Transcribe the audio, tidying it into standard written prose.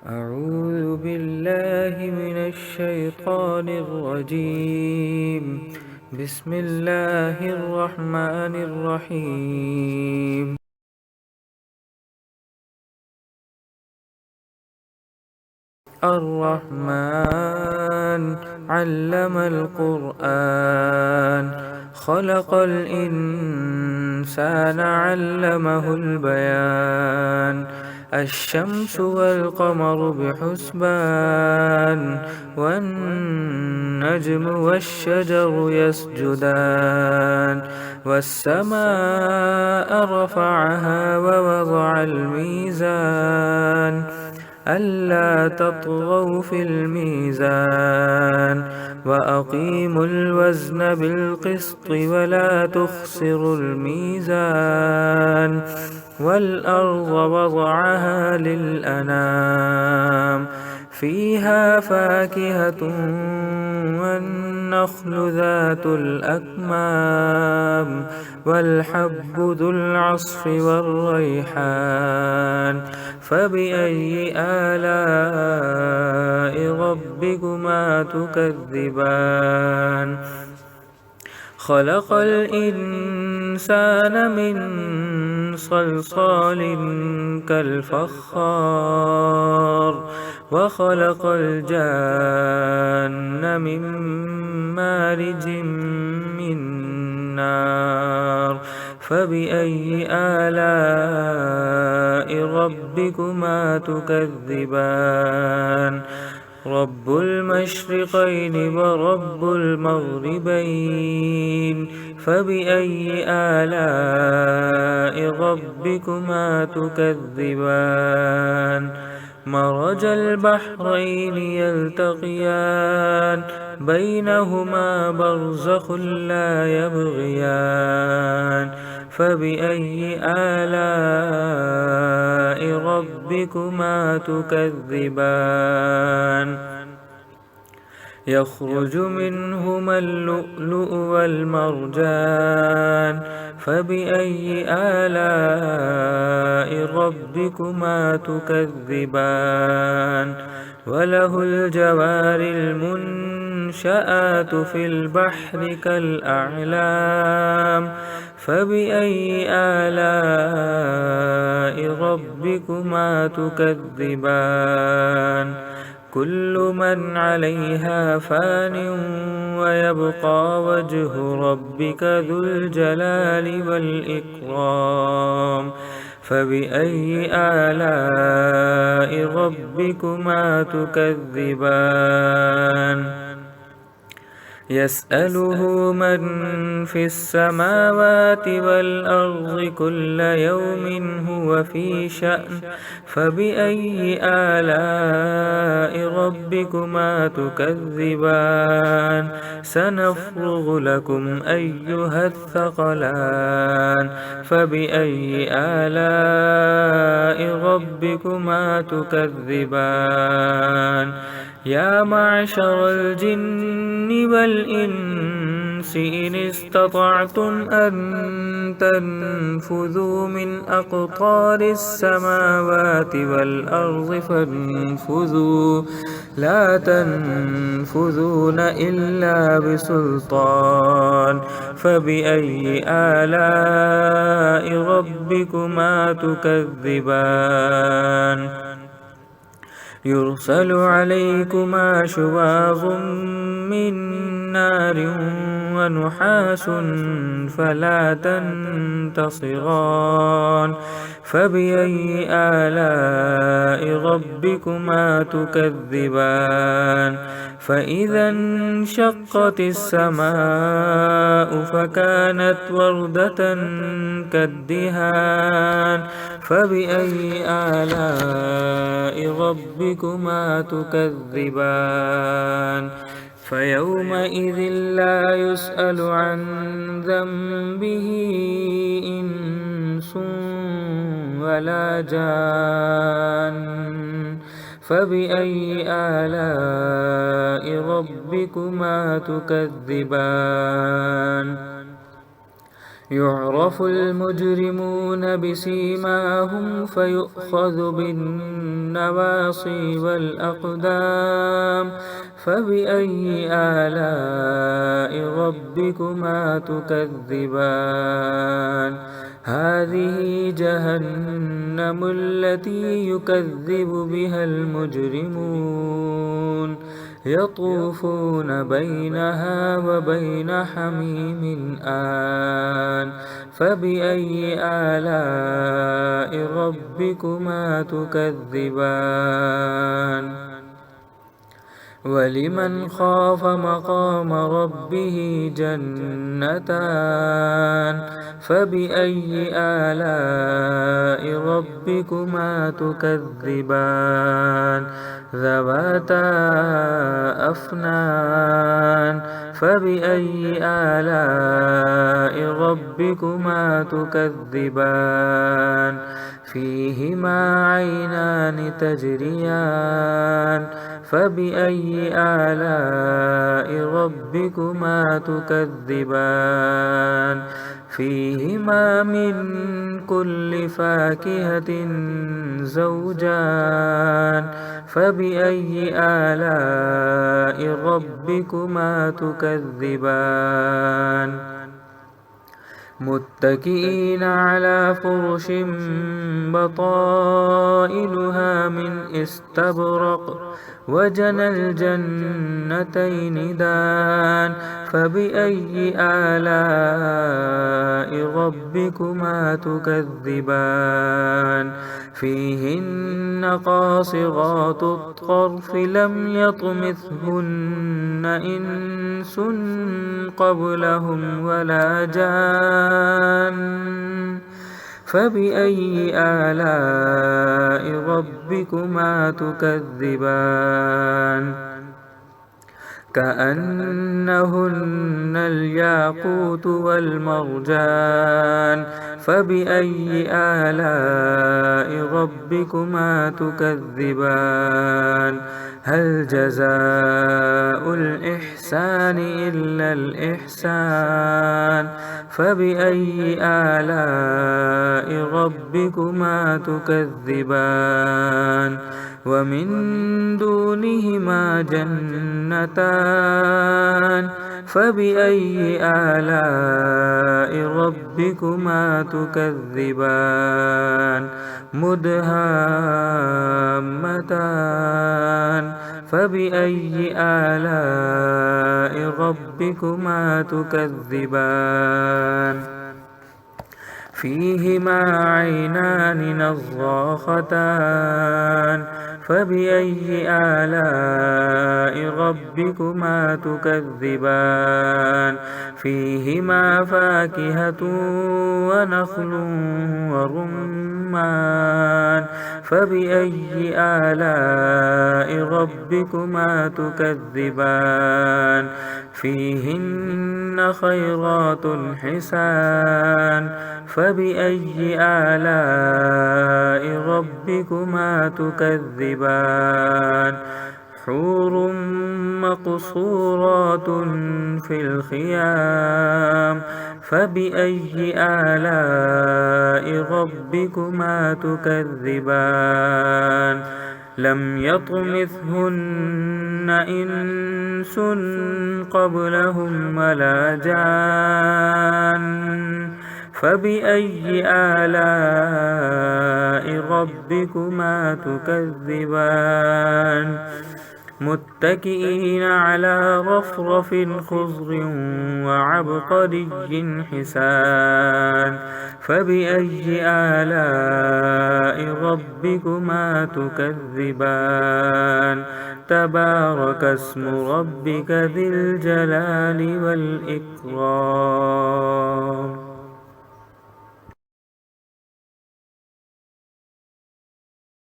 أعوذ بالله من الشيطان الرجيم. بسم الله الرحمن الرحيم. الرحمن علم القرآن خلق الإنسان علمه البيان الشمس والقمر بحسبان والنجم والشجر يسجدان والسماء رفعها ووضع الميزان ألا تطغوا في الميزان وأقيموا الوزن بالقسط ولا تخسروا الميزان والأرض وضعها للأنام فيها فاكهة والنخل ذات الأكمام والحب ذو العصف والريحان فبأي آلاء ربكما تكذبان خلق الإنسان من صلصال كالفخار وخلق الجان من مارج من نار فبأي آلاء ربكما تكذبان رب المشرقين ورب المغربين فبأي آلاء ربكما تكذبان مرج البحرين يلتقيان بينهما برزخ لا يبغيان فبأي آلاء ربكما تكذبان يخرج منهما اللؤلؤ والمرجان فبأي آلاء ربكما تكذبان وله الجوار المنشآت في البحر كالأعلام فبأي آلاء ربكما تكذبان كل من عليها فان ويبقى وجه ربك ذو الجلال والإكرام فبأي آلاء ربكما تكذبان يسأله من في السماوات والأرض كل يوم هو في شأن فبأي آلاء ربكما تكذبان سنفرغ لكم أيها الثقلان فبأي آلاء ربكما تكذبان يا معشر الجن والإنس إن استطعتم أن تنفذوا من أقطار السماوات والأرض فانفذوا لا تنفذون إلا بسلطان فبأي آلاء ربكما تكذبان يرسل عليكما شواظ من نار ونحاس فلا تنتصران فبأي آلاء ربكما تكذبان فإذا انشقت السماء فكانت وردة كالدهان فبأي آلاء ربكما تكذبان فيومئذ لا يسأل عن ذنبه إنس ولا جان فبأي آلاء ربكما تكذبان يعرف المجرمون بسيماهم فيؤخذ بالنواصي والأقدام فبأي آلاء ربكما تكذبان هذه جهنم التي يكذب بها المجرمون يطوفون بينها وبين حميم آن فبأي آلاء ربكما تكذبان ولمن خاف مقام ربه جنتان فبأي آلاء ربكما تكذبان ذواتا أفنان فبأي آلاء ربكما تكذبان فيهما عينان تجريان فبأي آلاء ربكما تكذبان فيهما من كل فاكهة زوجان فبأي آلاء ربكما تكذبان متكئين على فرش بطائنها من استبرق وجنى الجنتين دان فبأي آلاء ربكما تكذبان فيهن قاصرات الطرف لم يطمثهن إنس قبلهم ولا جان فبأي آلاء ربكما تكذبان كأنهن الياقوت والمرجان فبأي آلاء ربكما تكذبان هل جزاء الإحسان إلا الإحسان فبأي آلاء ربكما تكذبان ومن دونهما جنتان فبأي آلاء ربكما تكذبان مدهامتان فبأي آلاء ربكما تكذبان فيهما عينان نضاختان فبأي آلاء ربكما تكذبان فيهما فاكهة ونخل ورمان فبأي آلاء ربكما تكذبان فيهن خيرات حسان فبأي آلاء ربكما تكذبان حور مقصورات في الخيام فبأي آلاء ربكما تكذبان لم يطمثهن إنس قبلهم ولا جان فبأي آلاء ربكما تكذبان متكئين على رفرف خضر وعبقري حسان فبأي آلاء ربكما تكذبان تبارك اسم ربك ذي الجلال والإكرام.